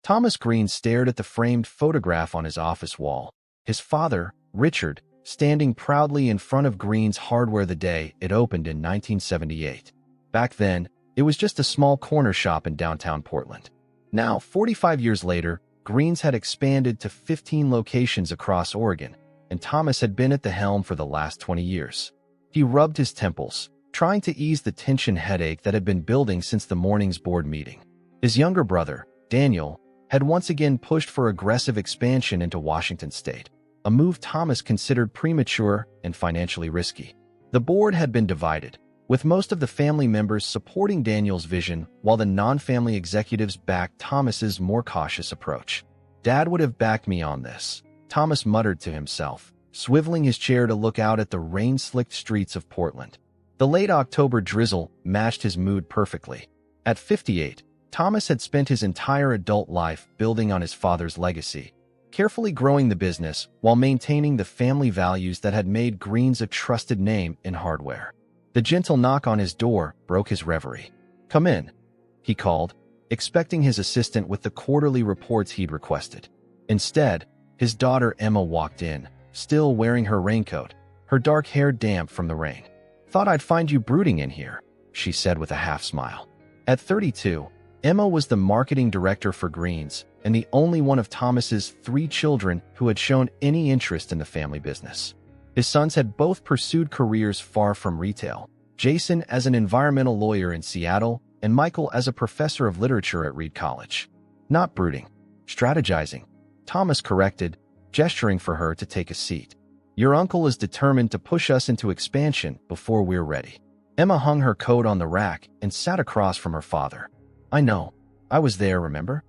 Thomas Green stared at the framed photograph on his office wall. His father, Richard, standing proudly in front of Green's Hardware the day it opened in 1978. Back then, it was just a small corner shop in downtown Portland. Now, 45 years later, Green's had expanded to 15 locations across Oregon, and Thomas had been at the helm for the last 20 years. He rubbed his temples, trying to ease the tension headache that had been building since the morning's board meeting. His younger brother, Daniel, had once again pushed for aggressive expansion into Washington state, a move Thomas considered premature and financially risky. The board had been divided, with most of the family members supporting Daniel's vision while the non-family executives backed Thomas's more cautious approach. "Dad would have backed me on this," Thomas muttered to himself, swiveling his chair to look out at the rain-slicked streets of Portland. The late October drizzle matched his mood perfectly. At 58, Thomas had spent his entire adult life building on his father's legacy, carefully growing the business while maintaining the family values that had made Green's a trusted name in hardware. The gentle knock on his door broke his reverie. "Come in," he called, expecting his assistant with the quarterly reports he'd requested. Instead, his daughter Emma walked in, still wearing her raincoat, her dark hair damp from the rain. "Thought I'd find you brooding in here," she said with a half-smile. At 32, Emma was the marketing director for Green's and the only one of Thomas's 3 children who had shown any interest in the family business. His sons had both pursued careers far from retail, Jason as an environmental lawyer in Seattle and Michael as a professor of literature at Reed College. "Not brooding, strategizing," Thomas corrected, gesturing for her to take a seat. "Your uncle is determined to push us into expansion before we're ready." Emma hung her coat on the rack and sat across from her father. "I know. I was there, remember?"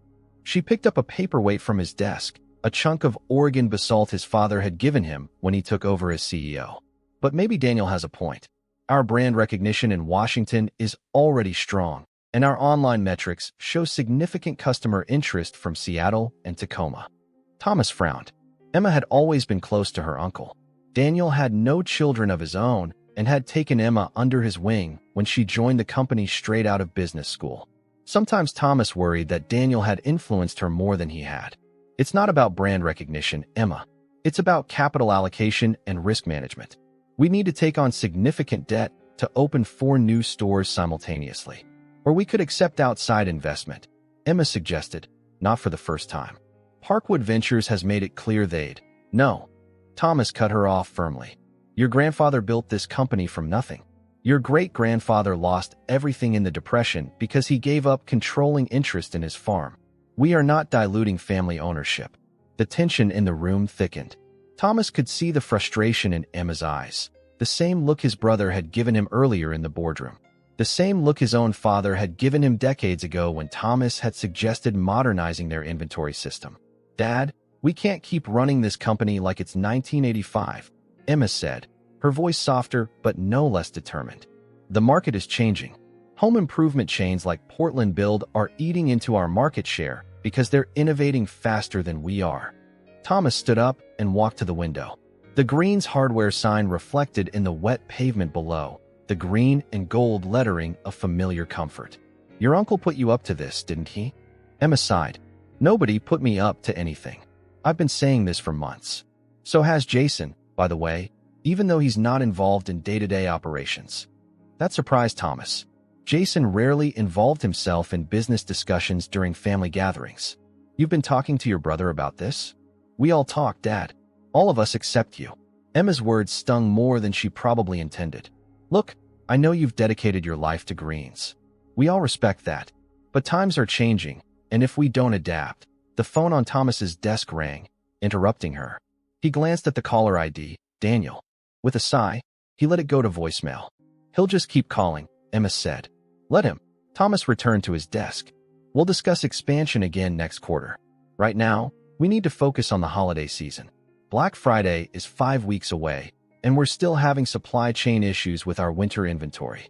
She picked up a paperweight from his desk, a chunk of Oregon basalt his father had given him when he took over as CEO. "But maybe Daniel has a point. Our brand recognition in Washington is already strong, and our online metrics show significant customer interest from Seattle and Tacoma." Thomas frowned. Emma had always been close to her uncle. Daniel had no children of his own and had taken Emma under his wing when she joined the company straight out of business school. Sometimes Thomas worried that Daniel had influenced her more than he had. "It's not about brand recognition, Emma. It's about capital allocation and risk management. We need to take on significant debt to open 4 new stores simultaneously. Or we could accept outside investment," Emma suggested, not for the first time. "Parkwood Ventures has made it clear they'd." "No." Thomas cut her off firmly. "Your grandfather built this company from nothing. Your great-grandfather lost everything in the Depression because he gave up controlling interest in his farm. We are not diluting family ownership." The tension in the room thickened. Thomas could see the frustration in Emma's eyes, the same look his brother had given him earlier in the boardroom, the same look his own father had given him decades ago when Thomas had suggested modernizing their inventory system. "Dad, we can't keep running this company like it's 1985, Emma said, her voice softer but no less determined. "The market is changing. Home improvement chains like Portland Build are eating into our market share because they're innovating faster than we are." Thomas stood up and walked to the window. The Green's Hardware sign reflected in the wet pavement below, the green and gold lettering of familiar comfort. "Your uncle put you up to this, didn't he?" Emma sighed. "Nobody put me up to anything. I've been saying this for months. So has Jason, by the way, even though he's not involved in day-to-day operations." That surprised Thomas. Jason rarely involved himself in business discussions during family gatherings. "You've been talking to your brother about this?" "We all talk, Dad. All of us except you." Emma's words stung more than she probably intended. "Look, I know you've dedicated your life to Greens. We all respect that. But times are changing, and if we don't adapt..." The phone on Thomas's desk rang, interrupting her. He glanced at the caller ID, Daniel. With a sigh, he let it go to voicemail. "He'll just keep calling," Emma said. "Let him." Thomas returned to his desk. "We'll discuss expansion again next quarter. Right now, we need to focus on the holiday season. Black Friday is 5 weeks away, and we're still having supply chain issues with our winter inventory."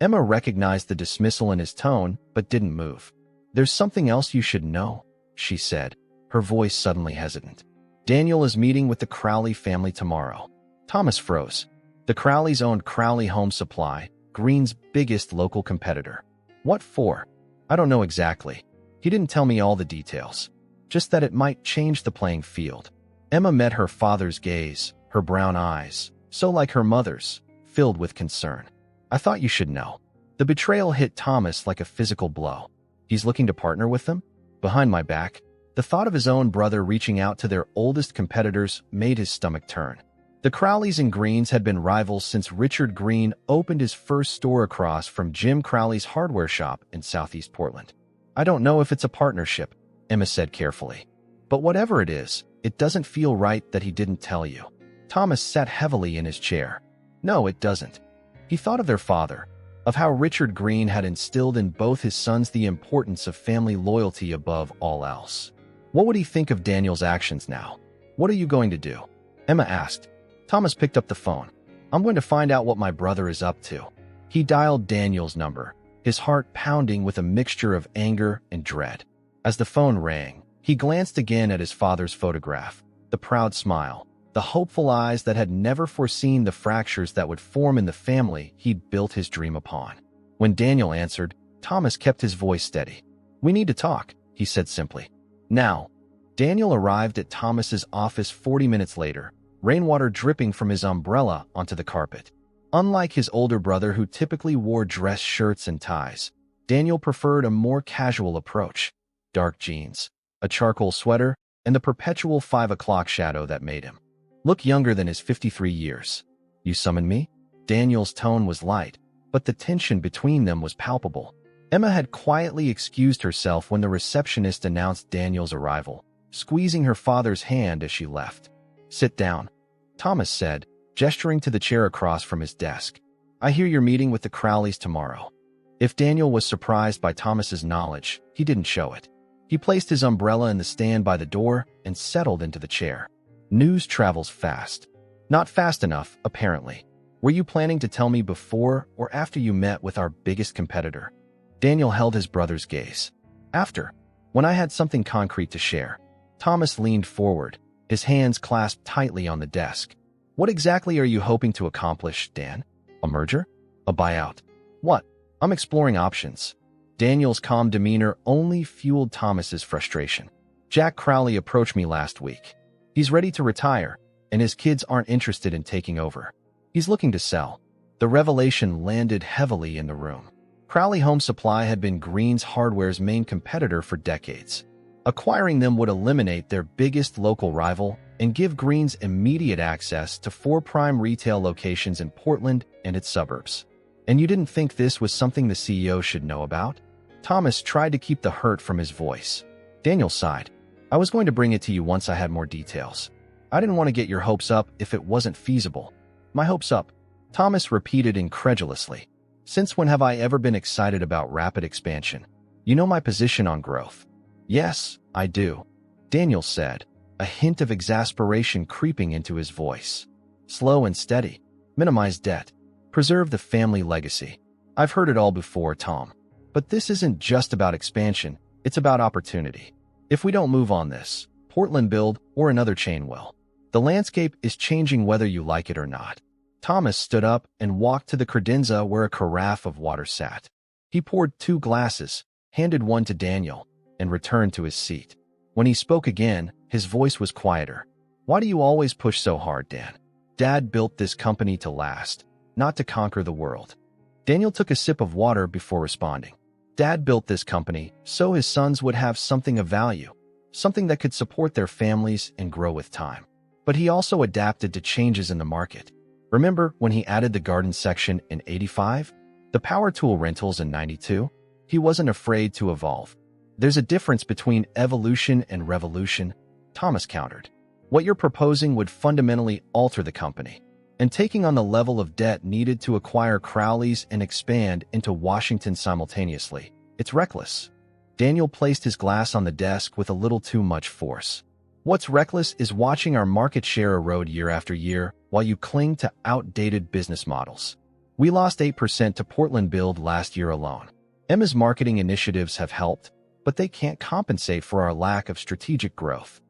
Emma recognized the dismissal in his tone, but didn't move. "There's something else you should know," she said, her voice suddenly hesitant. "Daniel is meeting with the Crowley family tomorrow." Thomas froze. The Crowleys owned Crowley Home Supply, Green's biggest local competitor. "What for?" "I don't know exactly. He didn't tell me all the details, just that it might change the playing field. Emma met her father's gaze, her brown eyes, so like her mother's, filled with concern. I thought you should know. The betrayal hit Thomas like a physical blow. He's looking to partner with them? Behind my back, the thought of his own brother reaching out to their oldest competitors made his stomach turn. The Crowleys and Greens had been rivals since Richard Green opened his first store across from Jim Crowley's hardware shop in Southeast Portland. I don't know if it's a partnership, Emma said carefully. But whatever it is, it doesn't feel right that he didn't tell you. Thomas sat heavily in his chair. No, it doesn't. He thought of their father, of how Richard Green had instilled in both his sons the importance of family loyalty above all else. What would he think of Daniel's actions now? What are you going to do? Emma asked. Thomas picked up the phone. I'm going to find out what my brother is up to. He dialed Daniel's number, his heart pounding with a mixture of anger and dread. As the phone rang, he glanced again at his father's photograph, the proud smile, the hopeful eyes that had never foreseen the fractures that would form in the family he'd built his dream upon. When Daniel answered, Thomas kept his voice steady. We need to talk, he said simply. Now. Daniel arrived at Thomas's office 40 minutes later, rainwater dripping from his umbrella onto the carpet. Unlike his older brother who typically wore dress shirts and ties, Daniel preferred a more casual approach. Dark jeans, a charcoal sweater, and the perpetual 5 o'clock shadow that made him look younger than his 53 years. You summoned me? Daniel's tone was light, but the tension between them was palpable. Emma had quietly excused herself when the receptionist announced Daniel's arrival, squeezing her father's hand as she left. Sit down, Thomas said, gesturing to the chair across from his desk. I hear you're meeting with the Crowleys tomorrow. If Daniel was surprised by Thomas's knowledge, he didn't show it. He placed his umbrella in the stand by the door and settled into the chair. News travels fast. Not fast enough, apparently. Were you planning to tell me before or after you met with our biggest competitor? Daniel held his brother's gaze. After, when I had something concrete to share. Thomas leaned forward, his hands clasped tightly on the desk. What exactly are you hoping to accomplish, Dan? A merger? A buyout? What? I'm exploring options. Daniel's calm demeanor only fueled Thomas's frustration. Jack Crowley approached me last week. He's ready to retire, and his kids aren't interested in taking over. He's looking to sell. The revelation landed heavily in the room. Crowley Home Supply had been Green's Hardware's main competitor for decades. Acquiring them would eliminate their biggest local rival and give Green's immediate access to 4 prime retail locations in Portland and its suburbs. And you didn't think this was something the CEO should know about? Thomas tried to keep the hurt from his voice. Daniel sighed. I was going to bring it to you once I had more details. I didn't want to get your hopes up if it wasn't feasible. My hopes up, Thomas repeated incredulously. Since when have I ever been excited about rapid expansion? You know my position on growth. Yes, I do, Daniel said, a hint of exasperation creeping into his voice. Slow and steady. Minimize debt. Preserve the family legacy. I've heard it all before, Tom. But this isn't just about expansion, it's about opportunity. If we don't move on this, Portland Build or another chain will. The landscape is changing whether you like it or not. Thomas stood up and walked to the credenza where a carafe of water sat. He poured 2 glasses, handed one to Daniel, and returned to his seat. When he spoke again, his voice was quieter. Why do you always push so hard, Dan? Dad built this company to last, not to conquer the world. Daniel took a sip of water before responding. Dad built this company so his sons would have something of value, something that could support their families and grow with time. But he also adapted to changes in the market. Remember when he added the garden section in '85? The power tool rentals in '92? He wasn't afraid to evolve. There's a difference between evolution and revolution, Thomas countered. What you're proposing would fundamentally alter the company, and taking on the level of debt needed to acquire Crowley's and expand into Washington simultaneously. It's reckless. Daniel placed his glass on the desk with a little too much force. What's reckless is watching our market share erode year after year while you cling to outdated business models. We lost 8% to Portland Build last year alone. Emma's marketing initiatives have helped, but they can't compensate for our lack of strategic growth.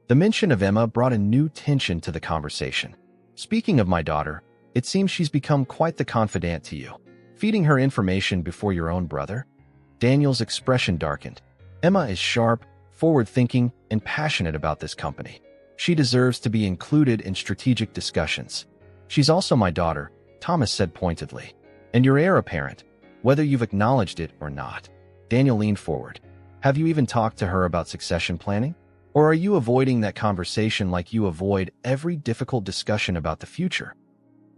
The mention of Emma brought a new tension to the conversation. Speaking of my daughter, it seems she's become quite the confidant to you. Feeding her information before your own brother? Daniel's expression darkened. Emma is sharp, forward-thinking, and passionate about this company. She deserves to be included in strategic discussions. She's also my daughter, Thomas said pointedly. And your heir apparent, whether you've acknowledged it or not. Daniel leaned forward. Have you even talked to her about succession planning? Or are you avoiding that conversation like you avoid every difficult discussion about the future?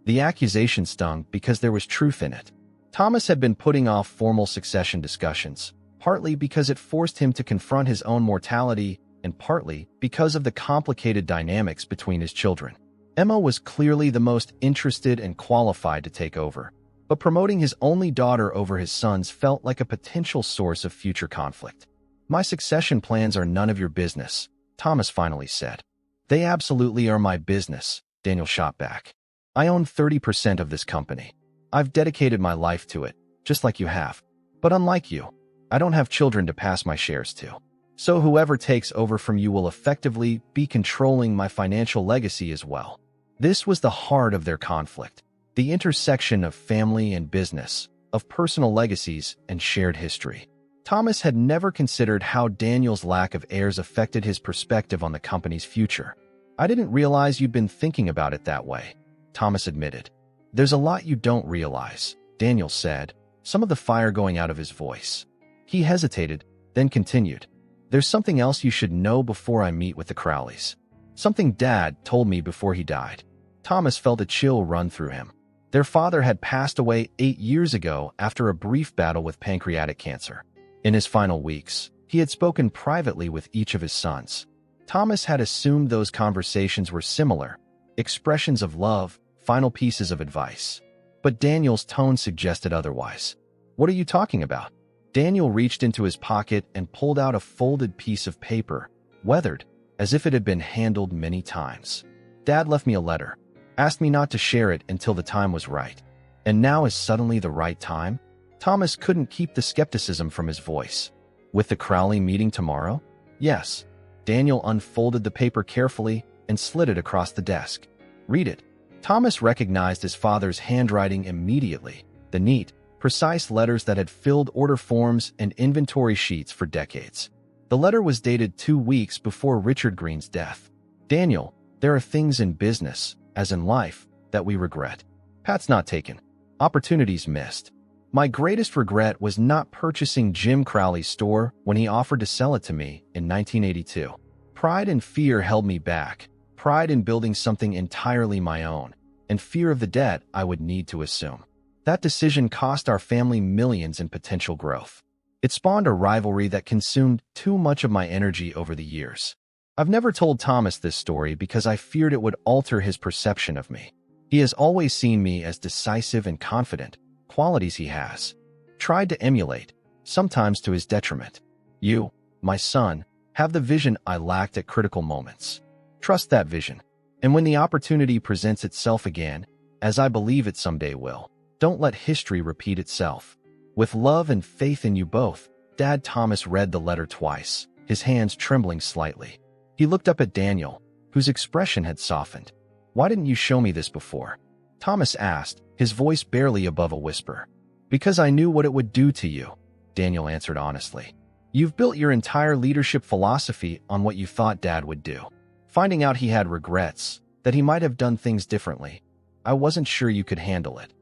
The accusation stung because there was truth in it. Thomas had been putting off formal succession discussions, partly because it forced him to confront his own mortality and partly because of the complicated dynamics between his children. Emma was clearly the most interested and qualified to take over, but promoting his only daughter over his sons felt like a potential source of future conflict. My succession plans are none of your business, Thomas finally said. They absolutely are my business, Daniel shot back. I own 30% of this company. I've dedicated my life to it, just like you have. But unlike you, I don't have children to pass my shares to. So whoever takes over from you will effectively be controlling my financial legacy as well. This was the heart of their conflict, the intersection of family and business, of personal legacies and shared history. Thomas had never considered how Daniel's lack of heirs affected his perspective on the company's future. I didn't realize you'd been thinking about it that way, Thomas admitted. There's a lot you don't realize, Daniel said, some of the fire going out of his voice. He hesitated, then continued. There's something else you should know before I meet with the Crowleys. Something Dad told me before he died. Thomas felt a chill run through him. Their father had passed away 8 years ago after a brief battle with pancreatic cancer. In his final weeks, he had spoken privately with each of his sons. Thomas had assumed those conversations were similar, expressions of love, final pieces of advice. But Daniel's tone suggested otherwise. What are you talking about? Daniel reached into his pocket and pulled out a folded piece of paper, weathered, as if it had been handled many times. Dad left me a letter, asked me not to share it until the time was right. And now is suddenly the right time? Thomas couldn't keep the skepticism from his voice. With the Crowley meeting tomorrow? Yes. Daniel unfolded the paper carefully and slid it across the desk. Read it. Thomas recognized his father's handwriting immediately, the neat, precise letters that had filled order forms and inventory sheets for decades. The letter was dated 2 weeks before Richard Green's death. Daniel, there are things in business, as in life, that we regret. Paths not taken. Opportunities missed. My greatest regret was not purchasing Jim Crowley's store when he offered to sell it to me in 1982. Pride and fear held me back. Pride in building something entirely my own, and fear of the debt I would need to assume. That decision cost our family millions in potential growth. It spawned a rivalry that consumed too much of my energy over the years. I've never told Thomas this story because I feared it would alter his perception of me. He has always seen me as decisive and confident, qualities he has tried to emulate, sometimes to his detriment. You, my son, have the vision I lacked at critical moments. Trust that vision, and when the opportunity presents itself again, as I believe it someday will, don't let history repeat itself. With love and faith in you both, Dad. Thomas read the letter twice, his hands trembling slightly. He looked up at Daniel, whose expression had softened. Why didn't you show me this before? Thomas asked, his voice barely above a whisper. Because I knew what it would do to you, Daniel answered honestly. You've built your entire leadership philosophy on what you thought Dad would do. Finding out he had regrets, that he might have done things differently, I wasn't sure you could handle it.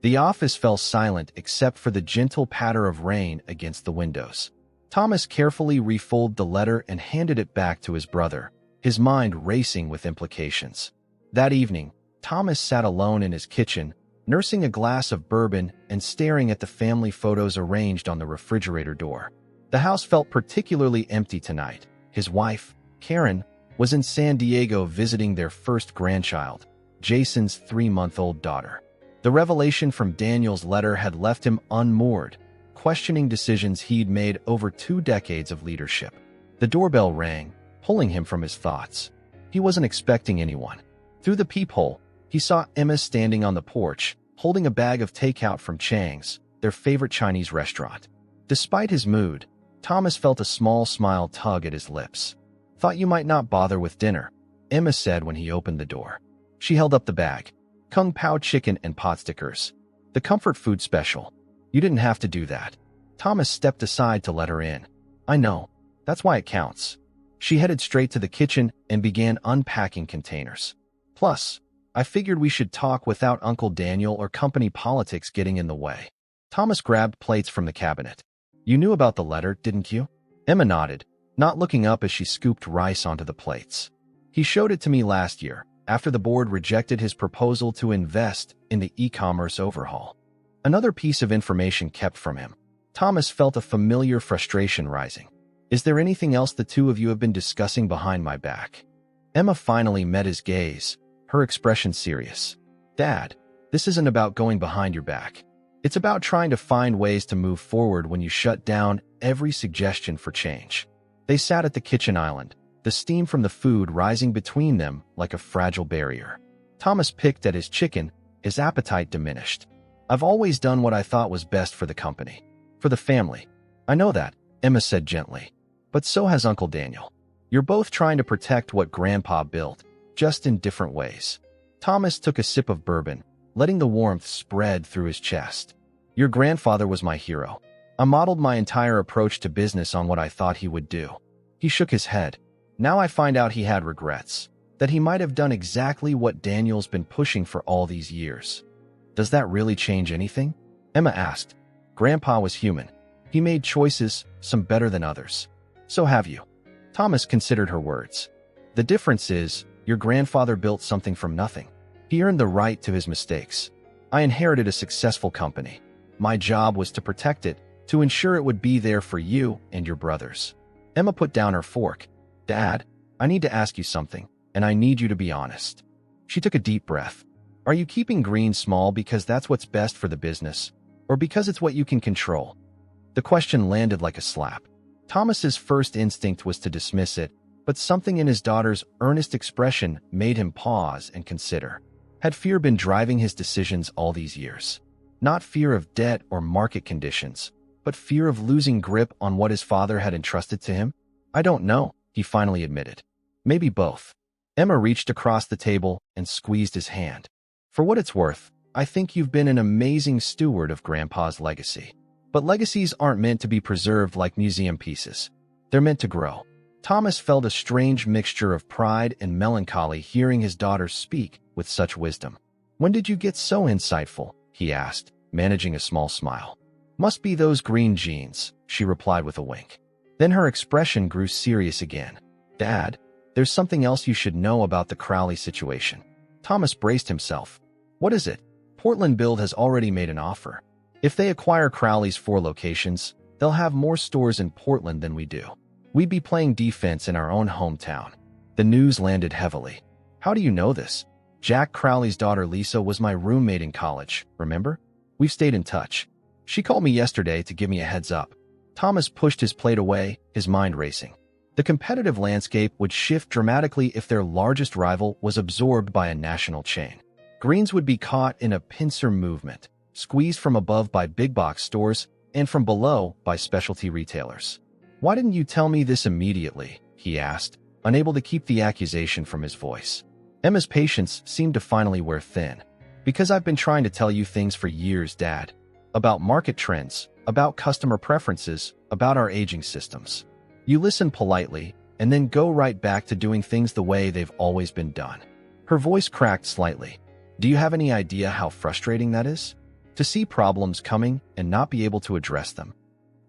The office fell silent except for the gentle patter of rain against the windows. Thomas carefully refolded the letter and handed it back to his brother, his mind racing with implications. That evening, Thomas sat alone in his kitchen, nursing a glass of bourbon and staring at the family photos arranged on the refrigerator door. The house felt particularly empty tonight. His wife, Karen, was in San Diego visiting their first grandchild, Jason's 3-month-old daughter. The revelation from Daniel's letter had left him unmoored, questioning decisions he'd made over 2 decades of leadership. The doorbell rang, pulling him from his thoughts. He wasn't expecting anyone. Through the peephole, he saw Emma standing on the porch, holding a bag of takeout from Chang's, their favorite Chinese restaurant. Despite his mood, Thomas felt a small smile tug at his lips. Thought you might not bother with dinner, Emma said when he opened the door. She held up the bag. Kung Pao chicken and pot stickers. The comfort food special. You didn't have to do that. Thomas stepped aside to let her in. I know. That's why it counts. She headed straight to the kitchen and began unpacking containers. Plus, I figured we should talk without Uncle Daniel or company politics getting in the way. Thomas grabbed plates from the cabinet. You knew about the letter, didn't you? Emma nodded, not looking up as she scooped rice onto the plates. He showed it to me last year, after the board rejected his proposal to invest in the e-commerce overhaul. Another piece of information kept from him. Thomas felt a familiar frustration rising. Is there anything else the two of you have been discussing behind my back? Emma finally met his gaze, her expression serious. Dad, this isn't about going behind your back. It's about trying to find ways to move forward when you shut down every suggestion for change. They sat at the kitchen island, the steam from the food rising between them like a fragile barrier. Thomas picked at his chicken, his appetite diminished. I've always done what I thought was best for the company. For the family. I know that, Emma said gently. But so has Uncle Daniel. You're both trying to protect what Grandpa built, just in different ways. Thomas took a sip of bourbon, letting the warmth spread through his chest. Your grandfather was my hero. I modeled my entire approach to business on what I thought he would do. He shook his head. Now I find out he had regrets, that he might have done exactly what Daniel's been pushing for all these years. Does that really change anything? Emma asked. Grandpa was human. He made choices, some better than others. So have you. Thomas considered her words. The difference is, your grandfather built something from nothing. He earned the right to his mistakes. I inherited a successful company. My job was to protect it, to ensure it would be there for you and your brothers. Emma put down her fork. Dad, I need to ask you something, and I need you to be honest. She took a deep breath. Are you keeping Green small because that's what's best for the business, or because it's what you can control? The question landed like a slap. Thomas's first instinct was to dismiss it, but something in his daughter's earnest expression made him pause and consider. Had fear been driving his decisions all these years? Not fear of debt or market conditions, but fear of losing grip on what his father had entrusted to him? I don't know, he finally admitted. Maybe both. Emma reached across the table and squeezed his hand. For what it's worth, I think you've been an amazing steward of Grandpa's legacy. But legacies aren't meant to be preserved like museum pieces. They're meant to grow. Thomas felt a strange mixture of pride and melancholy hearing his daughter speak with such wisdom. When did you get so insightful? He asked, managing a small smile. Must be those green genes, she replied with a wink. Then her expression grew serious again. Dad, there's something else you should know about the Crowley situation. Thomas braced himself. What is it? Portland Build has already made an offer. If they acquire Crowley's 4 locations, they'll have more stores in Portland than we do. We'd be playing defense in our own hometown. The news landed heavily. How do you know this? Jack Crowley's daughter Lisa was my roommate in college, remember? We've stayed in touch. She called me yesterday to give me a heads up. Thomas pushed his plate away, his mind racing. The competitive landscape would shift dramatically if their largest rival was absorbed by a national chain. Greens would be caught in a pincer movement, squeezed from above by big box stores and from below by specialty retailers. Why didn't you tell me this immediately? He asked, unable to keep the accusation from his voice. Emma's patience seemed to finally wear thin. Because I've been trying to tell you things for years, Dad. About market trends, about customer preferences, about our aging systems. You listen politely, and then go right back to doing things the way they've always been done. Her voice cracked slightly. Do you have any idea how frustrating that is? To see problems coming and not be able to address them.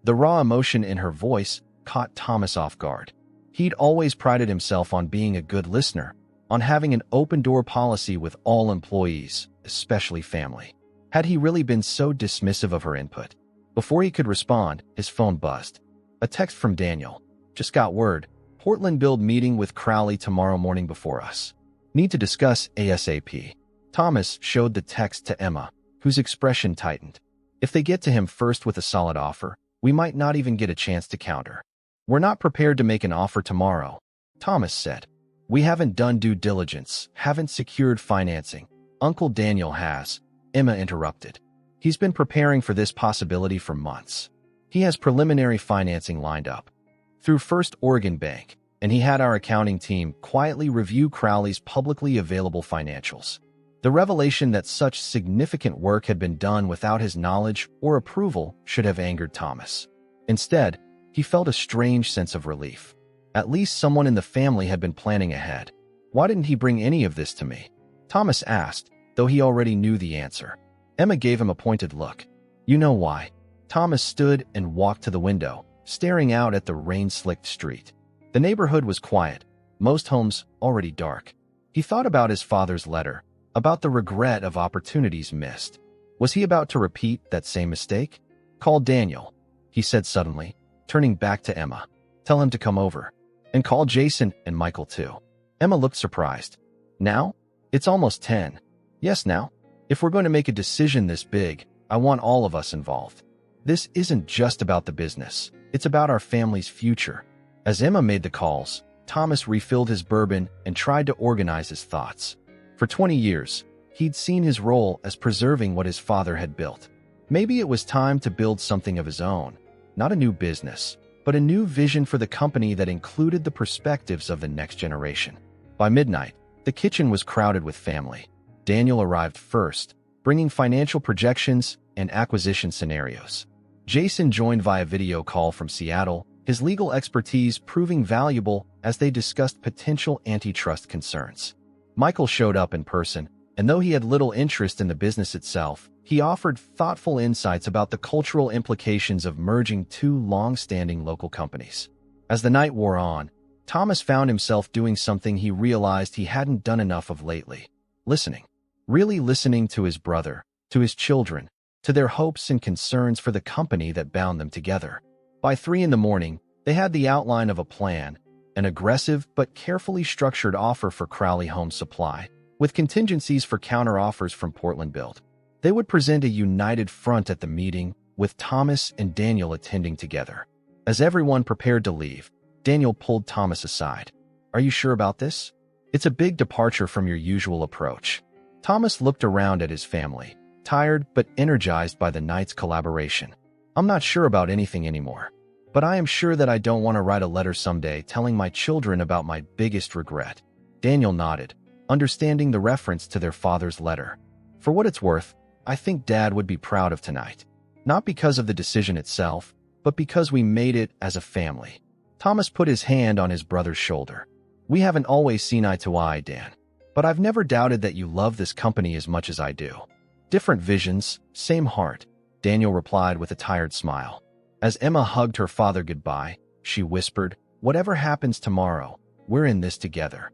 The raw emotion in her voice caught Thomas off guard. He'd always prided himself on being a good listener, on having an open-door policy with all employees, especially family. Had he really been so dismissive of her input? Before he could respond, his phone buzzed. A text from Daniel. Just got word. Portland Build meeting with Crowley tomorrow morning before us. Need to discuss ASAP. Thomas showed the text to Emma, whose expression tightened. If they get to him first with a solid offer, we might not even get a chance to counter. We're not prepared to make an offer tomorrow, Thomas said. We haven't done due diligence, haven't secured financing. Uncle Daniel has, Emma interrupted. He's been preparing for this possibility for months. He has preliminary financing lined up through First Oregon Bank, and he had our accounting team quietly review Crowley's publicly available financials. The revelation that such significant work had been done without his knowledge or approval should have angered Thomas. Instead, He felt a strange sense of relief. At least someone in the family had been planning ahead. Why didn't he bring any of this to me? Thomas asked, though he already knew the answer. Emma gave him a pointed look. You know why. Thomas stood and walked to the window, staring out at the rain-slicked street. The neighborhood was quiet, most homes already dark. He thought about his father's letter, about the regret of opportunities missed. Was he about to repeat that same mistake? Call Daniel, he said suddenly, turning back to Emma. Tell him to come over. And call Jason and Michael too. Emma looked surprised. Now? It's almost 10. Yes, now. If we're going to make a decision this big, I want all of us involved. This isn't just about the business. It's about our family's future. As Emma made the calls, Thomas refilled his bourbon and tried to organize his thoughts. For 20 years, he'd seen his role as preserving what his father had built. Maybe it was time to build something of his own. Not a new business, but a new vision for the company that included the perspectives of the next generation. By midnight, the kitchen was crowded with family. Daniel arrived first, bringing financial projections and acquisition scenarios. Jason joined via video call from Seattle, his legal expertise proving valuable as they discussed potential antitrust concerns. Michael showed up in person, and though he had little interest in the business itself, he offered thoughtful insights about the cultural implications of merging two long-standing local companies. As the night wore on, Thomas found himself doing something he realized he hadn't done enough of lately. Listening. Really listening to his brother, to his children, to their hopes and concerns for the company that bound them together. By 3 a.m, they had the outline of a plan, an aggressive but carefully structured offer for Crowley Home Supply, with contingencies for counteroffers from Portland Build. They would present a united front at the meeting, with Thomas and Daniel attending together. As everyone prepared to leave, Daniel pulled Thomas aside. Are you sure about this? It's a big departure from your usual approach. Thomas looked around at his family, tired but energized by the night's collaboration. I'm not sure about anything anymore, but I am sure that I don't want to write a letter someday telling my children about my biggest regret. Daniel nodded, understanding the reference to their father's letter. For what it's worth, I think Dad would be proud of tonight. Not because of the decision itself, but because we made it as a family. Thomas put his hand on his brother's shoulder. We haven't always seen eye to eye, Dan, but I've never doubted that you love this company as much as I do. Different visions, same heart, Daniel replied with a tired smile. As Emma hugged her father goodbye, she whispered, whatever happens tomorrow, we're in this together.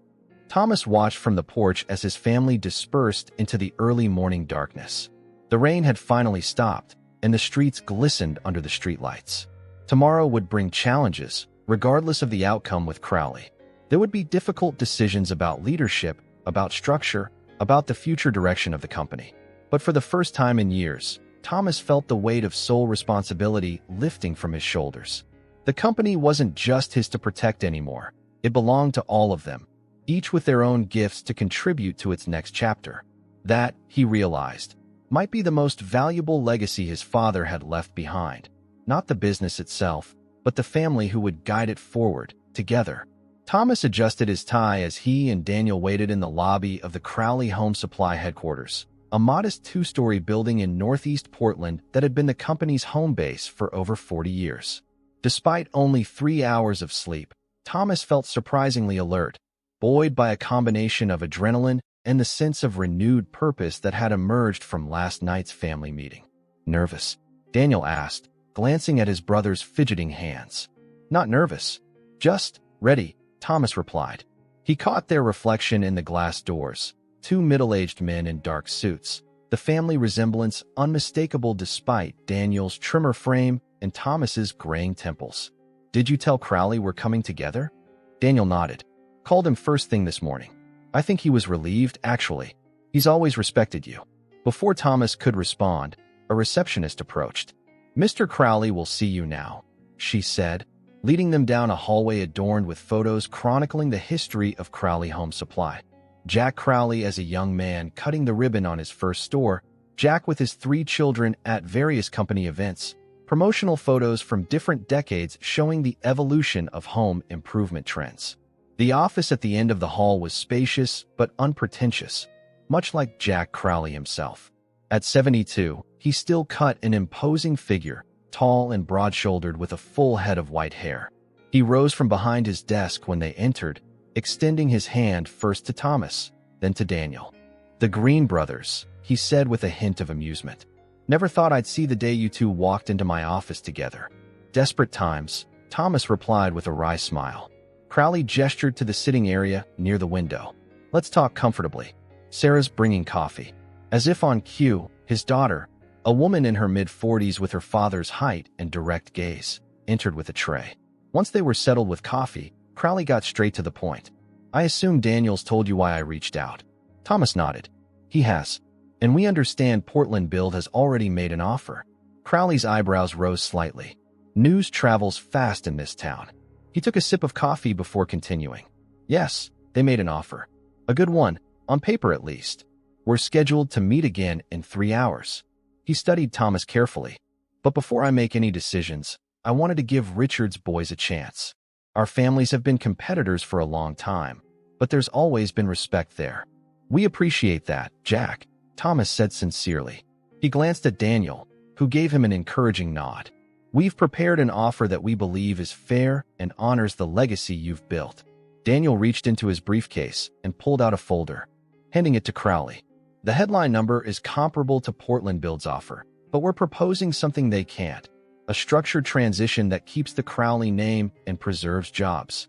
Thomas watched from the porch as his family dispersed into the early morning darkness. The rain had finally stopped, and the streets glistened under the streetlights. Tomorrow would bring challenges, regardless of the outcome with Crowley. There would be difficult decisions about leadership, about structure, about the future direction of the company. But for the first time in years, Thomas felt the weight of sole responsibility lifting from his shoulders. The company wasn't just his to protect anymore. It belonged to all of them, each with their own gifts to contribute to its next chapter. That, he realized, might be the most valuable legacy his father had left behind. Not the business itself, but the family who would guide it forward, together. Thomas adjusted his tie as he and Daniel waited in the lobby of the Crowley Home Supply headquarters, a modest 2-story building in northeast Portland that had been the company's home base for over 40 years. Despite only 3 hours of sleep, Thomas felt surprisingly alert, buoyed by a combination of adrenaline and the sense of renewed purpose that had emerged from last night's family meeting. Nervous? Daniel asked, glancing at his brother's fidgeting hands. Not nervous. Just ready, Thomas replied. He caught their reflection in the glass doors, 2 middle-aged men in dark suits, the family resemblance unmistakable despite Daniel's trimmer frame and Thomas's graying temples. Did you tell Crowley we're coming together? Daniel nodded. Called him first thing this morning. I think he was relieved, actually. He's always respected you. Before Thomas could respond, a receptionist approached. Mr. Crowley will see you now, she said, leading them down a hallway adorned with photos chronicling the history of Crowley Home Supply. Jack Crowley as a young man cutting the ribbon on his first store, Jack with his 3 children at various company events, promotional photos from different decades showing the evolution of home improvement trends. The office at the end of the hall was spacious but unpretentious, much like Jack Crowley himself. At 72, he still cut an imposing figure, tall and broad-shouldered with a full head of white hair. He rose from behind his desk when they entered, extending his hand first to Thomas, then to Daniel. "The Green brothers," he said with a hint of amusement. "Never thought I'd see the day you two walked into my office together." "Desperate times," Thomas replied with a wry smile. Crowley gestured to the sitting area near the window. "Let's talk comfortably. Sarah's bringing coffee." As if on cue, his daughter, a woman in her mid-40s with her father's height and direct gaze, entered with a tray. Once they were settled with coffee, Crowley got straight to the point. "I assume Daniel's told you why I reached out." Thomas nodded. "He has. And we understand Portland Build has already made an offer." Crowley's eyebrows rose slightly. News travels fast in this town. He took a sip of coffee before continuing. "Yes, they made an offer. A good one, on paper at least. We're scheduled to meet again in 3 hours." He studied Thomas carefully. "But before I make any decisions, I wanted to give Richard's boys a chance. Our families have been competitors for a long time, but there's always been respect there." "We appreciate that, Jack," Thomas said sincerely. He glanced at Daniel, who gave him an encouraging nod. "We've prepared an offer that we believe is fair and honors the legacy you've built." Daniel reached into his briefcase and pulled out a folder, handing it to Crowley. "The headline number is comparable to Portland Build's offer, but we're proposing something they can't. A structured transition that keeps the Crowley name and preserves jobs."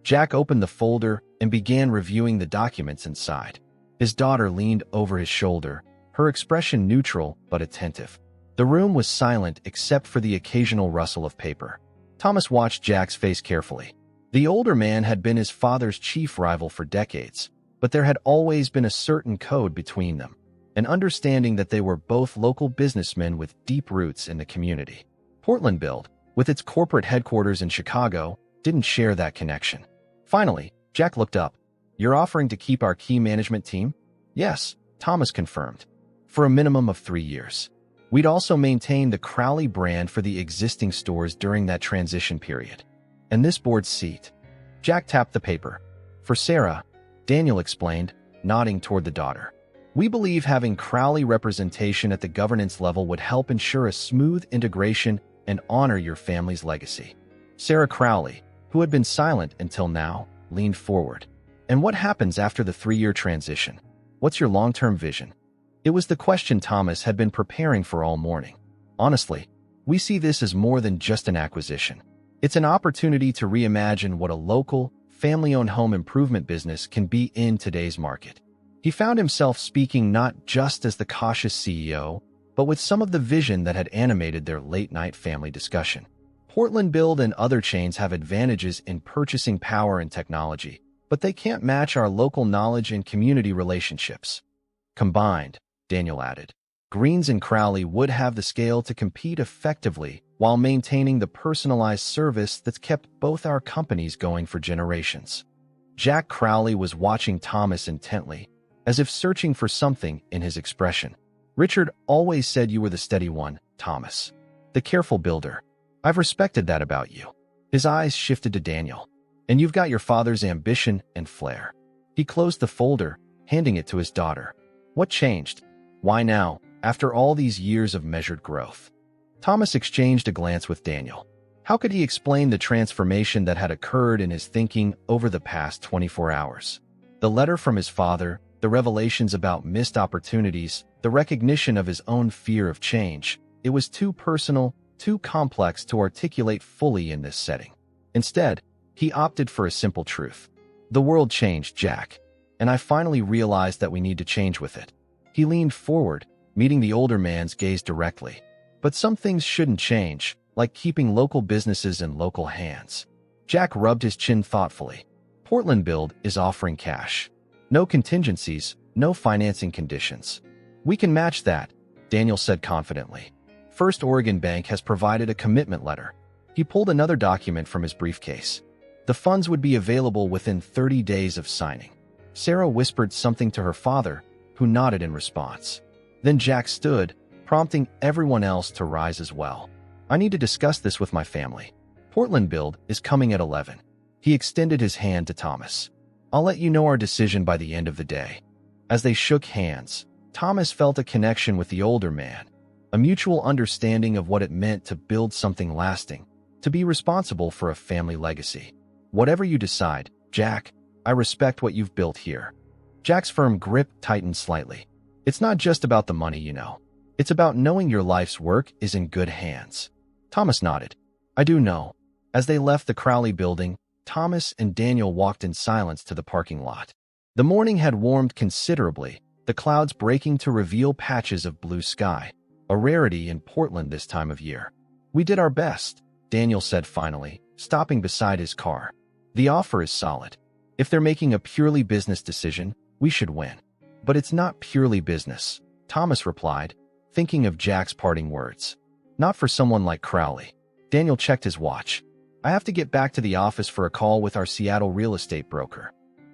Jack opened the folder and began reviewing the documents inside. His daughter leaned over his shoulder, her expression neutral but attentive. The room was silent except for the occasional rustle of paper. Thomas watched Jack's face carefully. The older man had been his father's chief rival for decades, but there had always been a certain code between them, an understanding that they were both local businessmen with deep roots in the community. Portland Build, with its corporate headquarters in Chicago, didn't share that connection. Finally, Jack looked up. "You're offering to keep our key management team?" "Yes," Thomas confirmed. "For a minimum of 3 years. We'd also maintain the Crowley brand for the existing stores during that transition period. And this board's seat." Jack tapped the paper. "For Sarah," Daniel explained, nodding toward the daughter. "We believe having Crowley representation at the governance level would help ensure a smooth integration and honor your family's legacy." Sarah Crowley, who had been silent until now, leaned forward. "And what happens after the 3-year transition? What's your long-term vision?" It was the question Thomas had been preparing for all morning. "Honestly, we see this as more than just an acquisition. It's an opportunity to reimagine what a local, family-owned home improvement business can be in today's market." He found himself speaking not just as the cautious CEO, but with some of the vision that had animated their late-night family discussion. Portland Build and other chains have advantages in purchasing power and technology, but they can't match our local knowledge and community relationships. Combined, Daniel added, Greens and Crowley would have the scale to compete effectively while maintaining the personalized service that's kept both our companies going for generations. Jack Crowley was watching Thomas intently, as if searching for something in his expression. "Richard always said you were the steady one, Thomas. The careful builder. I've respected that about you." His eyes shifted to Daniel. "And you've got your father's ambition and flair." He closed the folder, handing it to his daughter. "What changed? Why now, after all these years of measured growth?" Thomas exchanged a glance with Daniel. How could he explain the transformation that had occurred in his thinking over the past 24 hours? The letter from his father, the revelations about missed opportunities, the recognition of his own fear of change. It was too personal, too complex to articulate fully in this setting. Instead, he opted for a simple truth. "The world changed, Jack, and I finally realized that we need to change with it." He leaned forward, meeting the older man's gaze directly. "But some things shouldn't change, like keeping local businesses in local hands." Jack rubbed his chin thoughtfully. "Portland Build is offering cash. No contingencies, no financing conditions. We can match that," Daniel said confidently. "First Oregon Bank has provided a commitment letter." He pulled another document from his briefcase. "The funds would be available within 30 days of signing." Sarah whispered something to her father, who nodded in response. Then Jack stood, prompting everyone else to rise as well. "I need to discuss this with my family. Portland Build is coming at 11. He extended his hand to Thomas. "I'll let you know our decision by the end of the day." As they shook hands, Thomas felt a connection with the older man. a mutual understanding of what it meant to build something lasting, to be responsible for a family legacy. Whatever you decide, Jack, I respect what you've built here. Jack's firm grip tightened slightly. It's not just about the money, you know. It's about knowing your life's work is in good hands. Thomas nodded. I do know. As they left the Crowley building, Thomas and Daniel walked in silence to the parking lot. The morning had warmed considerably, the clouds breaking to reveal patches of blue sky, a rarity in Portland this time of year. We did our best, Daniel said finally, stopping beside his car. The offer is solid. If they're making a purely business decision, we should win. But it's not purely business, Thomas replied, thinking of Jack's parting words. Not for someone like Crowley. Daniel checked his watch. I have to get back to the office for a call with our Seattle real estate broker.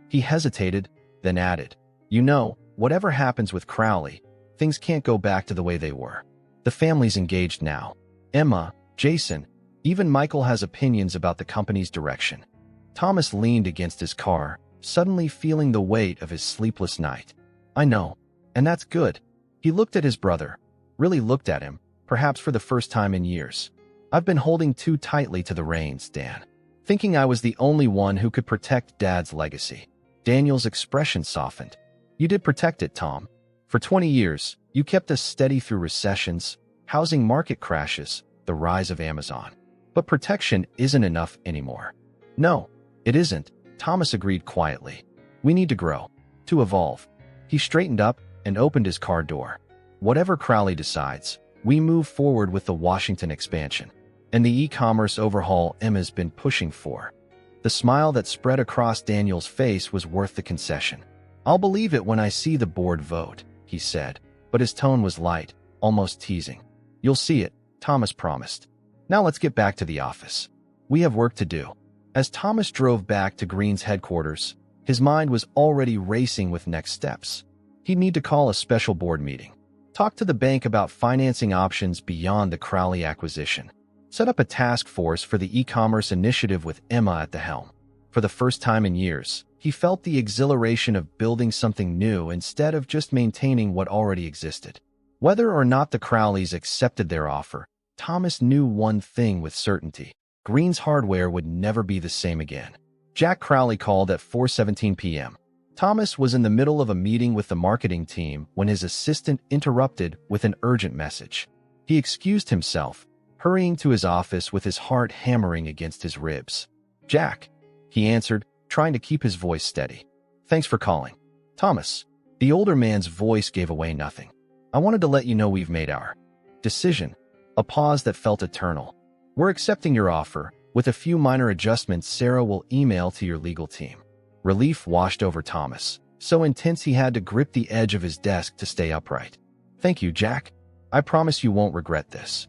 He hesitated, then added, You know, whatever happens with Crowley, things can't go back to the way they were. The family's engaged now. Emma, Jason, even Michael has opinions about the company's direction. Thomas leaned against his car, suddenly feeling the weight of his sleepless night. I know, and that's good. He looked at his brother, really looked at him, perhaps for the first time in years. I've been holding too tightly to the reins, Dan, thinking I was the only one who could protect Dad's legacy. Daniel's expression softened. You did protect it, Tom. For 20 years, you kept us steady through recessions, housing market crashes, the rise of Amazon. But protection isn't enough anymore. No, it isn't, Thomas agreed quietly. We need to grow, to evolve. He straightened up and opened his car door. Whatever Crowley decides, we move forward with the Washington expansion and the e-commerce overhaul Emma's been pushing for. The smile that spread across Daniel's face was worth the concession. I'll believe it when I see the board vote, he said, but his tone was light, almost teasing. You'll see it, Thomas promised. Now let's get back to the office. We have work to do. As Thomas drove back to Green's headquarters, his mind was already racing with next steps. He'd need to call a special board meeting, talk to the bank about financing options beyond the Crowley acquisition, set up a task force for the e-commerce initiative with Emma at the helm. For the first time in years, he felt the exhilaration of building something new instead of just maintaining what already existed. Whether or not the Crowleys accepted their offer, Thomas knew one thing with certainty. Green's hardware would never be the same again. Jack Crowley called at 4:17 p.m. Thomas was in the middle of a meeting with the marketing team when his assistant interrupted with an urgent message. He excused himself, hurrying to his office with his heart hammering against his ribs. Jack, he answered, trying to keep his voice steady. Thanks for calling. Thomas, the older man's voice gave away nothing. I wanted to let you know we've made our decision. A pause that felt eternal. We're accepting your offer. With a few minor adjustments, Sarah will email to your legal team. Relief washed over Thomas, so intense he had to grip the edge of his desk to stay upright. Thank you, Jack. I promise you won't regret this.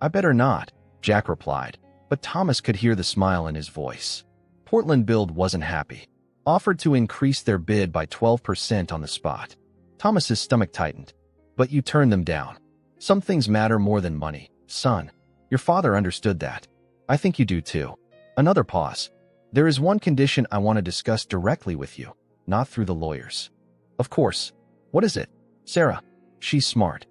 I better not, Jack replied, but Thomas could hear the smile in his voice. Portland Build wasn't happy. Offered to increase their bid by 12% on the spot. Thomas's stomach tightened. But you turned them down. Some things matter more than money, son. Your father understood that. I think you do too. Another pause. There is one condition I want to discuss directly with you, not through the lawyers. Of course. What is it? Sarah. She's smart.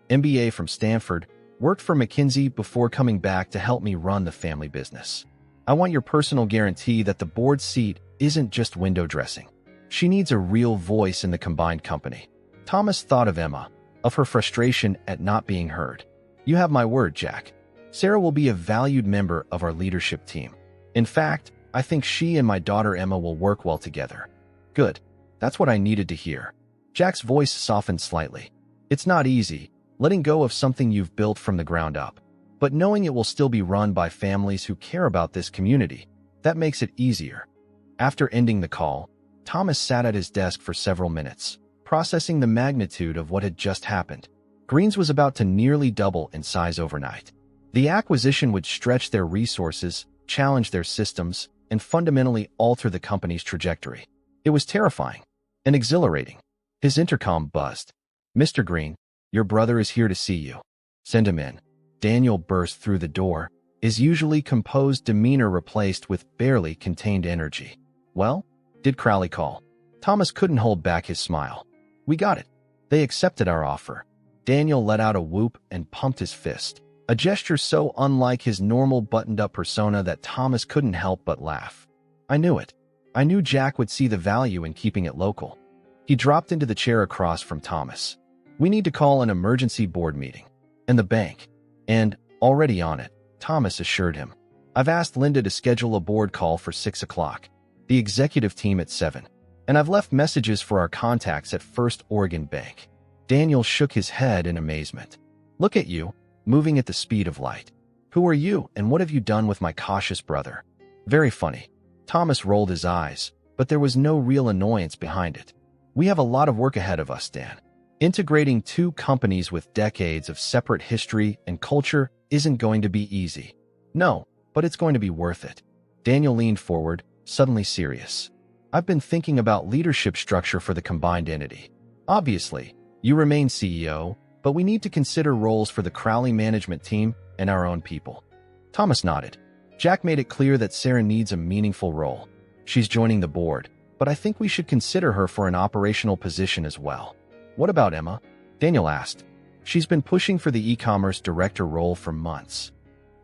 MBA from Stanford, worked for McKinsey before coming back to help me run the family business. I want your personal guarantee that the board seat isn't just window dressing. She needs a real voice in the combined company. Thomas thought of Emma, of her frustration at not being heard. You have my word, Jack. Sarah will be a valued member of our leadership team. In fact, I think she and my daughter Emma will work well together. Good. That's what I needed to hear. Jack's voice softened slightly. It's not easy, letting go of something you've built from the ground up. But knowing it will still be run by families who care about this community, that makes it easier. After ending the call, Thomas sat at his desk for several minutes, processing the magnitude of what had just happened. Green's was about to nearly double in size overnight. The acquisition would stretch their resources, challenge their systems, and fundamentally alter the company's trajectory. It was terrifying and exhilarating. His intercom buzzed. Mr. Green, your brother is here to see you. Send him in. Daniel burst through the door, his usually composed demeanor replaced with barely contained energy. Well, did Crowley call? Thomas couldn't hold back his smile. We got it. They accepted our offer. Daniel let out a whoop and pumped his fist, a gesture so unlike his normal buttoned-up persona that Thomas couldn't help but laugh. I knew it. I knew Jack would see the value in keeping it local. He dropped into the chair across from Thomas. We need to call an emergency board meeting. And the bank. And, already on it, Thomas assured him. I've asked Linda to schedule a board call for 6 o'clock. The executive team at 7. And I've left messages for our contacts at First Oregon Bank. Daniel shook his head in amazement. Look at you, moving at the speed of light. Who are you, and what have you done with my cautious brother? Very funny. Thomas rolled his eyes, but there was no real annoyance behind it. We have a lot of work ahead of us, Dan. Integrating two companies with decades of separate history and culture isn't going to be easy. No, but it's going to be worth it. Daniel leaned forward, suddenly serious. I've been thinking about leadership structure for the combined entity. Obviously, you remain CEO, but we need to consider roles for the Crowley management team and our own people. Thomas nodded. Jack made it clear that Sarah needs a meaningful role. She's joining the board, but I think we should consider her for an operational position as well. What about Emma? Daniel asked. She's been pushing for the e-commerce director role for months.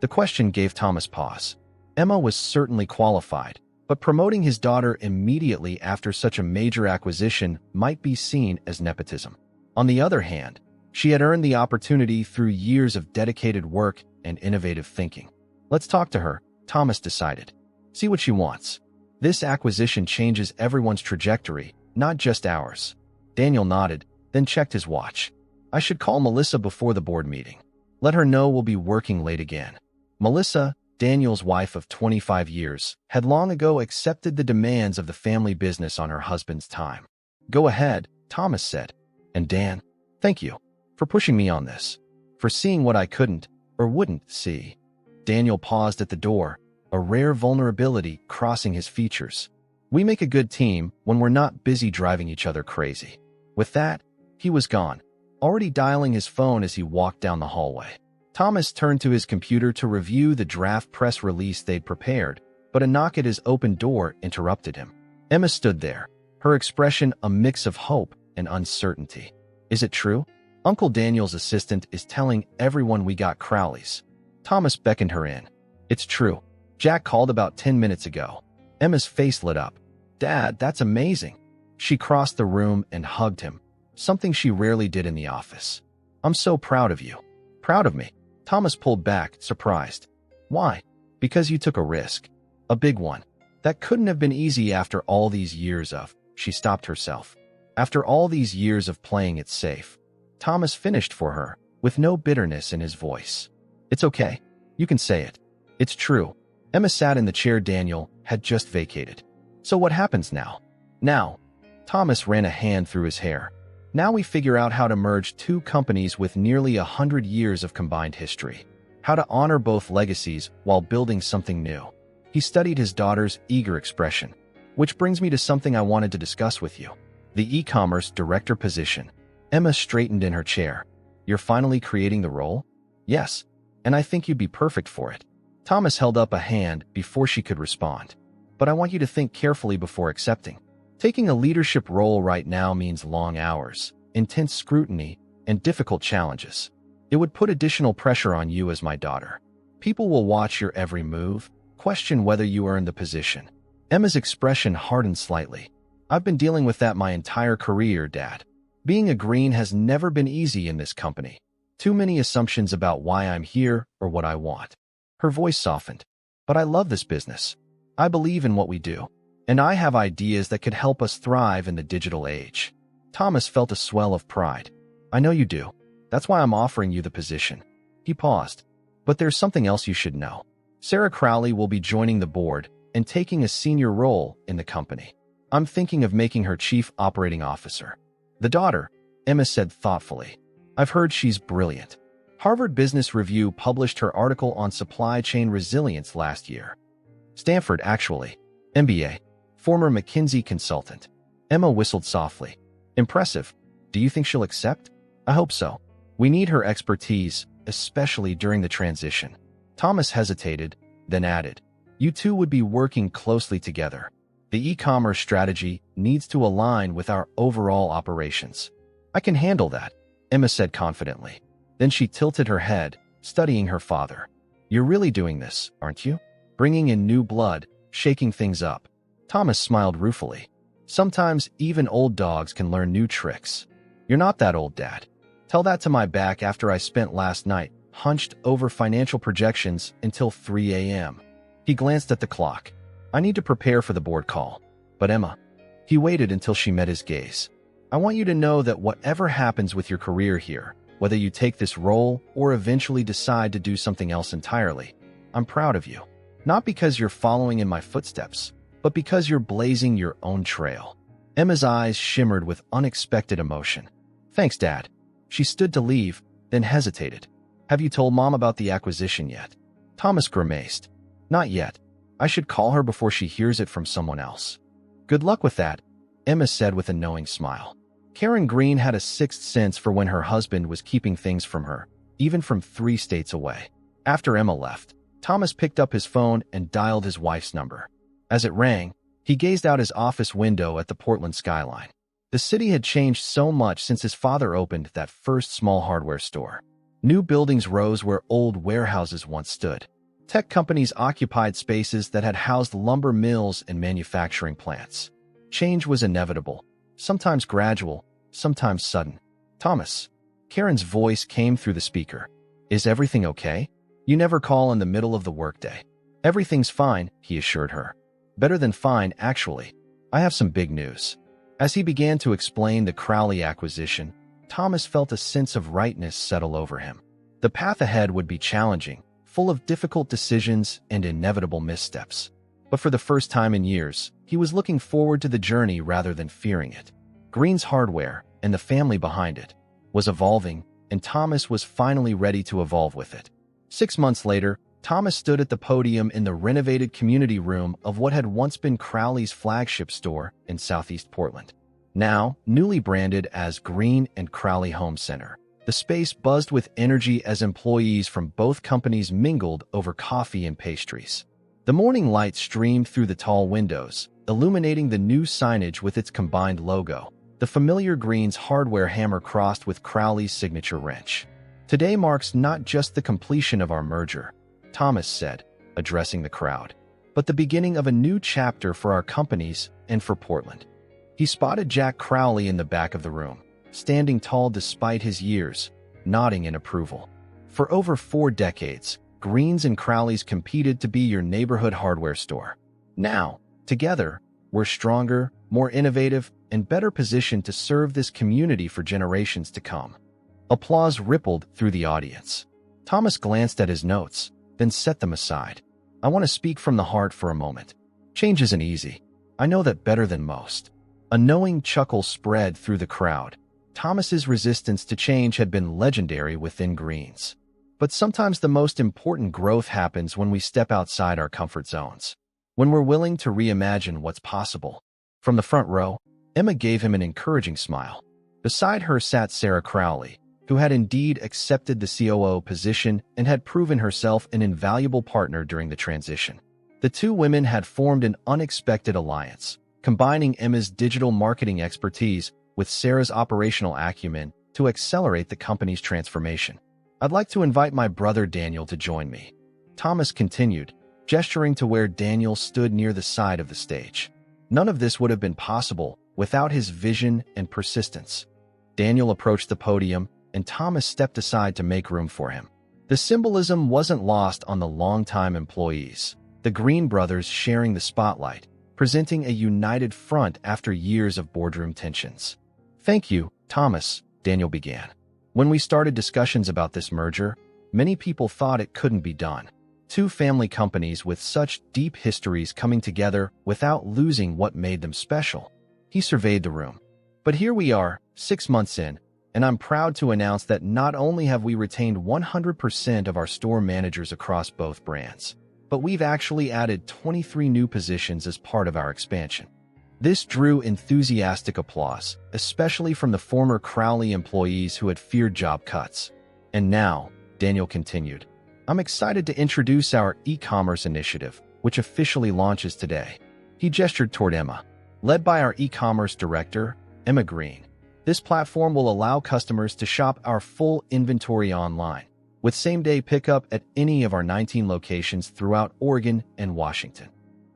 The question gave Thomas pause. Emma was certainly qualified, but promoting his daughter immediately after such a major acquisition might be seen as nepotism. On the other hand, she had earned the opportunity through years of dedicated work and innovative thinking. Let's talk to her, Thomas decided. See what she wants. This acquisition changes everyone's trajectory, not just ours. Daniel nodded, then checked his watch. I should call Melissa before the board meeting. Let her know we'll be working late again. Melissa, Daniel's wife of 25 years, had long ago accepted the demands of the family business on her husband's time. Go ahead, Thomas said. And Dan, thank you for pushing me on this, for seeing what I couldn't or wouldn't see. Daniel paused at the door, a rare vulnerability crossing his features. We make a good team when we're not busy driving each other crazy. With that, he was gone, already dialing his phone as he walked down the hallway. Thomas turned to his computer to review the draft press release they'd prepared, but a knock at his open door interrupted him. Emma stood there, her expression a mix of hope and uncertainty. Is it true? Uncle Daniel's assistant is telling everyone we got Crowleys. Thomas beckoned her in. It's true. Jack called about 10 minutes ago. Emma's face lit up. Dad, that's amazing. She crossed the room and hugged him, something she rarely did in the office. I'm so proud of you. Proud of me? Thomas pulled back, surprised. Why? Because you took a risk. A big one. That couldn't have been easy after all these years of... She stopped herself. After all these years of playing it safe. Thomas finished for her, with no bitterness in his voice. It's okay. You can say it. It's true. Emma sat in the chair Daniel had just vacated. So what happens now? Now. Thomas ran a hand through his hair. Now we figure out how to merge two companies with nearly 100 years of combined history. How to honor both legacies while building something new. He studied his daughter's eager expression. Which brings me to something I wanted to discuss with you. The e-commerce director position. Emma straightened in her chair. You're finally creating the role? Yes, and I think you'd be perfect for it. Thomas held up a hand before she could respond. But I want you to think carefully before accepting. Taking a leadership role right now means long hours, intense scrutiny, and difficult challenges. It would put additional pressure on you as my daughter. People will watch your every move, question whether you earn the position. Emma's expression hardened slightly. I've been dealing with that my entire career, Dad. Being a green has never been easy in this company. Too many assumptions about why I'm here or what I want. Her voice softened. But I love this business. I believe in what we do. And I have ideas that could help us thrive in the digital age. Thomas felt a swell of pride. I know you do. That's why I'm offering you the position. He paused. But there's something else you should know. Sarah Crowley will be joining the board and taking a senior role in the company. I'm thinking of making her chief operating officer. The daughter, Emma said thoughtfully. I've heard she's brilliant. Harvard Business Review published her article on supply chain resilience last year. Stanford, actually. MBA. Former McKinsey consultant. Emma whistled softly. Impressive. Do you think she'll accept? I hope so. We need her expertise, especially during the transition. Thomas hesitated, then added, you two would be working closely together. The e-commerce strategy needs to align with our overall operations. I can handle that. Emma said confidently. Then she tilted her head, studying her father. You're really doing this, aren't you? Bringing in new blood, shaking things up. Thomas smiled ruefully. Sometimes even old dogs can learn new tricks. You're not that old, Dad. Tell that to my back after I spent last night hunched over financial projections until 3 a.m. He glanced at the clock. I need to prepare for the board call. But Emma. He waited until she met his gaze. I want you to know that whatever happens with your career here, whether you take this role or eventually decide to do something else entirely, I'm proud of you. Not because you're following in my footsteps, but because you're blazing your own trail. Emma's eyes shimmered with unexpected emotion. Thanks, Dad. She stood to leave, then hesitated. Have you told Mom about the acquisition yet? Thomas grimaced. Not yet. I should call her before she hears it from someone else. Good luck with that, Emma said with a knowing smile. Karen Green had a sixth sense for when her husband was keeping things from her, even from 3 states away. After Emma left, Thomas picked up his phone and dialed his wife's number. As it rang, he gazed out his office window at the Portland skyline. The city had changed so much since his father opened that first small hardware store. New buildings rose where old warehouses once stood. Tech companies occupied spaces that had housed lumber mills and manufacturing plants. Change was inevitable, sometimes gradual, sometimes sudden. Thomas. Karen's voice came through the speaker. Is everything okay? You never call in the middle of the workday. Everything's fine, he assured her. Better than fine, actually. I have some big news. As he began to explain the Crowley acquisition, Thomas felt a sense of rightness settle over him. The path ahead would be challenging, full of difficult decisions and inevitable missteps. But for the first time in years, he was looking forward to the journey rather than fearing it. Green's Hardware, and the family behind it, was evolving, and Thomas was finally ready to evolve with it. 6 months later, Thomas stood at the podium in the renovated community room of what had once been Crowley's flagship store in Southeast Portland. Now, newly branded as Green and Crowley Home Center, the space buzzed with energy as employees from both companies mingled over coffee and pastries. The morning light streamed through the tall windows, illuminating the new signage with its combined logo, the familiar Green's Hardware hammer crossed with Crowley's signature wrench. Today marks not just the completion of our merger, Thomas said, addressing the crowd, but the beginning of a new chapter for our companies and for Portland. He spotted Jack Crowley in the back of the room, standing tall despite his years, nodding in approval. For over 4 decades, Greens and Crowleys competed to be your neighborhood hardware store. Now, together, we're stronger, more innovative, and better positioned to serve this community for generations to come. Applause rippled through the audience. Thomas glanced at his notes, then set them aside. I want to speak from the heart for a moment. Change isn't easy. I know that better than most. A knowing chuckle spread through the crowd. Thomas's resistance to change had been legendary within Greens. But sometimes the most important growth happens when we step outside our comfort zones. When we're willing to reimagine what's possible. From the front row, Emma gave him an encouraging smile. Beside her sat Sarah Crowley, who had indeed accepted the COO position and had proven herself an invaluable partner during the transition. The two women had formed an unexpected alliance, combining Emma's digital marketing expertise with Sarah's operational acumen to accelerate the company's transformation. I'd like to invite my brother Daniel to join me, Thomas continued, gesturing to where Daniel stood near the side of the stage. None of this would have been possible without his vision and persistence. Daniel approached the podium, and Thomas stepped aside to make room for him. The symbolism wasn't lost on the longtime employees, the Green brothers sharing the spotlight, presenting a united front after years of boardroom tensions. Thank you, Thomas, Daniel began. When we started discussions about this merger, many people thought it couldn't be done. 2 family companies with such deep histories coming together without losing what made them special. He surveyed the room. But here we are, 6 months in, and I'm proud to announce that not only have we retained 100% of our store managers across both brands, but we've actually added 23 new positions as part of our expansion. This drew enthusiastic applause, especially from the former Crowley employees who had feared job cuts. And now, Daniel continued, I'm excited to introduce our e-commerce initiative, which officially launches today. He gestured toward Emma. Led by our e-commerce director, Emma Green. This platform will allow customers to shop our full inventory online, with same-day pickup at any of our 19 locations throughout Oregon and Washington.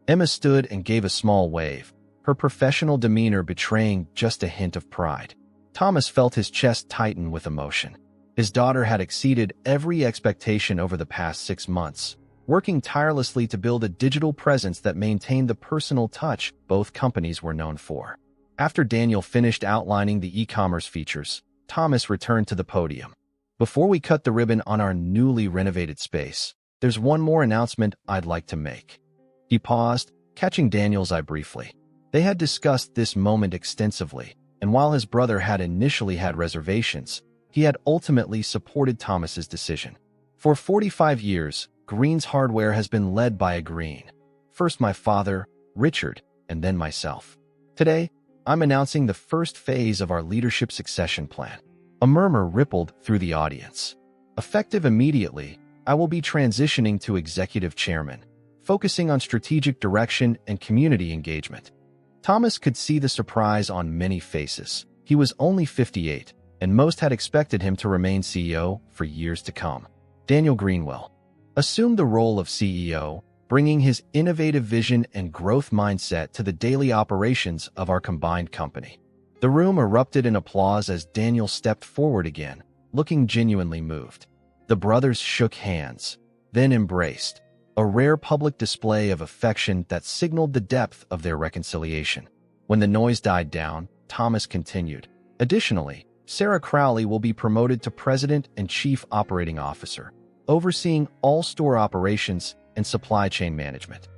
Emma stood and gave a small wave, her professional demeanor betraying just a hint of pride. Thomas felt his chest tighten with emotion. His daughter had exceeded every expectation over the past 6 months, working tirelessly to build a digital presence that maintained the personal touch both companies were known for. After Daniel finished outlining the e-commerce features, Thomas returned to the podium. Before we cut the ribbon on our newly renovated space, there's one more announcement I'd like to make. He paused, catching Daniel's eye briefly. They had discussed this moment extensively, and while his brother had initially had reservations, he had ultimately supported Thomas's decision. For 45 years, Green's Hardware has been led by a Green. First my father, Richard, and then myself. Today, I'm announcing the first phase of our leadership succession plan. A murmur rippled through the audience. Effective immediately, I will be transitioning to executive chairman, focusing on strategic direction and community engagement. Thomas could see the surprise on many faces. He was only 58, and most had expected him to remain CEO for years to come. Daniel Greenwell assumed the role of CEO, bringing his innovative vision and growth mindset to the daily operations of our combined company. The room erupted in applause as Daniel stepped forward again, looking genuinely moved. The brothers shook hands, then embraced, a rare public display of affection that signaled the depth of their reconciliation. When the noise died down, Thomas continued. Additionally, Sarah Crowley will be promoted to President and Chief Operating Officer, overseeing all store operations and supply chain management.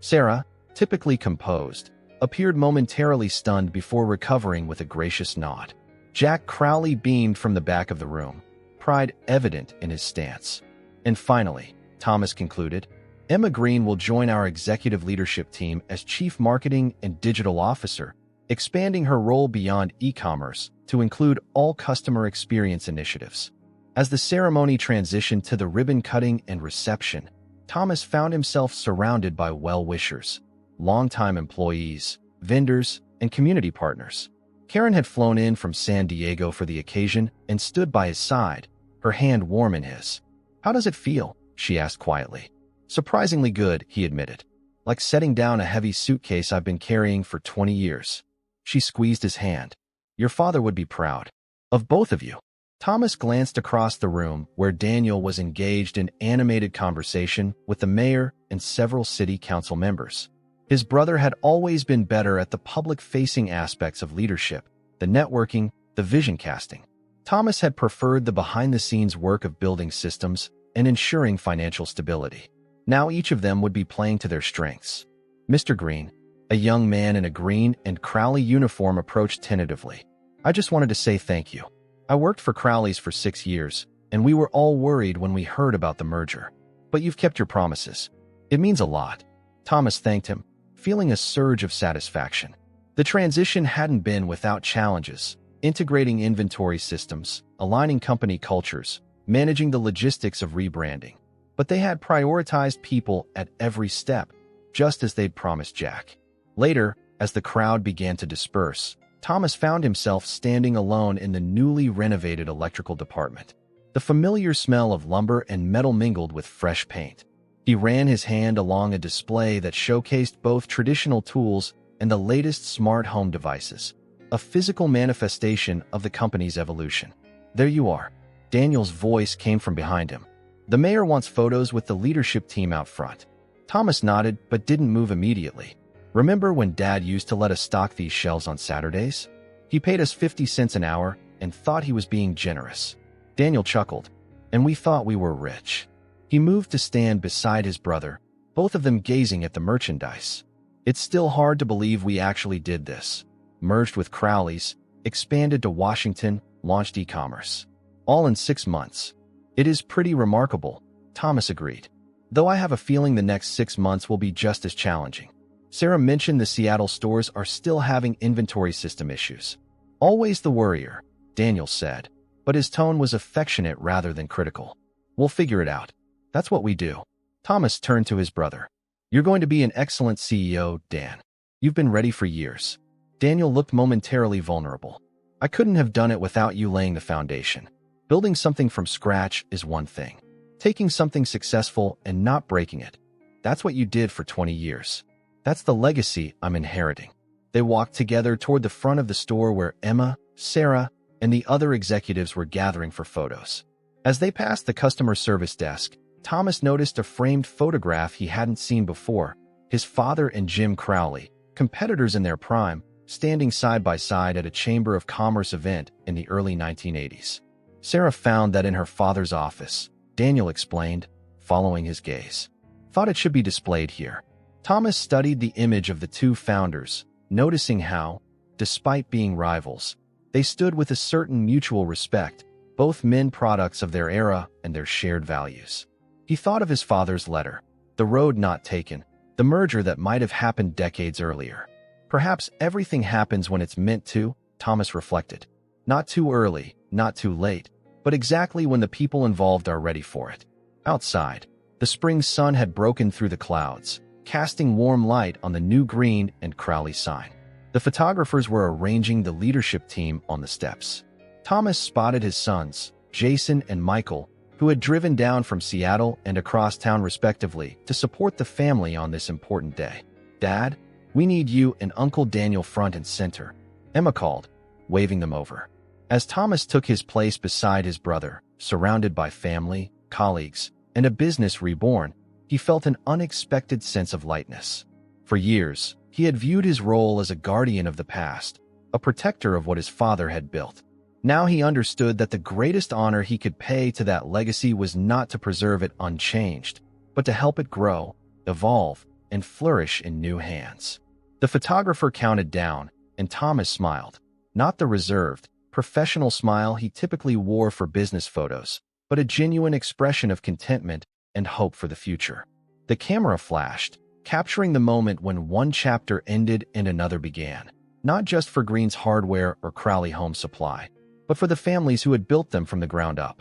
Sarah, typically composed, appeared momentarily stunned before recovering with a gracious nod. Jack Crowley beamed from the back of the room, pride evident in his stance. And finally, Thomas concluded, Emma Green will join our executive leadership team as Chief Marketing and Digital Officer, expanding her role beyond e-commerce to include all customer experience initiatives. As the ceremony transitioned to the ribbon cutting and reception, Thomas found himself surrounded by well-wishers, longtime employees, vendors, and community partners. Karen had flown in from San Diego for the occasion and stood by his side, her hand warm in his. "How does it feel?" she asked quietly. "Surprisingly good," he admitted. "Like setting down a heavy suitcase I've been carrying for 20 years. She squeezed his hand. "Your father would be proud of both of you." Thomas glanced across the room where Daniel was engaged in animated conversation with the mayor and several city council members. His brother had always been better at the public-facing aspects of leadership, the networking, the vision casting. Thomas had preferred the behind-the-scenes work of building systems and ensuring financial stability. Now each of them would be playing to their strengths. Mr. Green, a young man in a green and Crowley uniform, approached tentatively. "I just wanted to say thank you. I worked for Crowley's for 6 years, and we were all worried when we heard about the merger. But you've kept your promises. It means a lot." Thomas thanked him, feeling a surge of satisfaction. The transition hadn't been without challenges, integrating inventory systems, aligning company cultures, managing the logistics of rebranding. But they had prioritized people at every step, just as they'd promised Jack. Later, as the crowd began to disperse, Thomas found himself standing alone in the newly renovated electrical department. The familiar smell of lumber and metal mingled with fresh paint. He ran his hand along a display that showcased both traditional tools and the latest smart home devices, a physical manifestation of the company's evolution. "There you are." Daniel's voice came from behind him. "The mayor wants photos with the leadership team out front." Thomas nodded but didn't move immediately. "Remember when Dad used to let us stock these shelves on Saturdays? He paid us 50 cents an hour and thought he was being generous." Daniel chuckled. "And we thought we were rich." He moved to stand beside his brother, both of them gazing at the merchandise. "It's still hard to believe we actually did this. Merged with Crowley's, expanded to Washington, launched e-commerce. All in 6 months. It is pretty remarkable," Thomas agreed. "Though I have a feeling the next 6 months will be just as challenging." Sarah mentioned the Seattle stores are still having inventory system issues. "Always the worrier," Daniel said, but his tone was affectionate rather than critical. "We'll figure it out. That's what we do." Thomas turned to his brother. "You're going to be an excellent CEO, Dan. You've been ready for years." Daniel looked momentarily vulnerable. I couldn't have done it without you laying the foundation. Building something from scratch is one thing. Taking something successful and not breaking it, that's what you did for 20 years. That's the legacy I'm inheriting." They walked together toward the front of the store where Emma, Sarah, and the other executives were gathering for photos. As they passed the customer service desk, Thomas noticed a framed photograph he hadn't seen before. His father and Jim Crowley, competitors in their prime, standing side by side at a Chamber of Commerce event in the early 1980s. Sarah found that in her father's office, Daniel explained, following his gaze. "Thought it should be displayed here." Thomas studied the image of the two founders, noticing how, despite being rivals, they stood with a certain mutual respect, both men products of their era and their shared values. He thought of his father's letter, the road not taken, the merger that might have happened decades earlier. Perhaps everything happens when it's meant to, Thomas reflected. Not too early, not too late, but exactly when the people involved are ready for it. Outside, the spring sun had broken through the clouds, casting warm light on the new Green and Crowley sign. The photographers were arranging the leadership team on the steps. Thomas spotted his sons, Jason and Michael, who had driven down from Seattle and across town respectively to support the family on this important day. "Dad, we need you and Uncle Daniel front and center," Emma called, waving them over. As Thomas took his place beside his brother, surrounded by family, colleagues, and a business reborn, he felt an unexpected sense of lightness. For years, he had viewed his role as a guardian of the past, a protector of what his father had built. Now he understood that the greatest honor he could pay to that legacy was not to preserve it unchanged, but to help it grow, evolve, and flourish in new hands. The photographer counted down, and Thomas smiled, not the reserved, professional smile he typically wore for business photos, but a genuine expression of contentment and hope for the future. The camera flashed, capturing the moment when one chapter ended and another began, not just for Green's Hardware or Crowley Home Supply, but for the families who had built them from the ground up.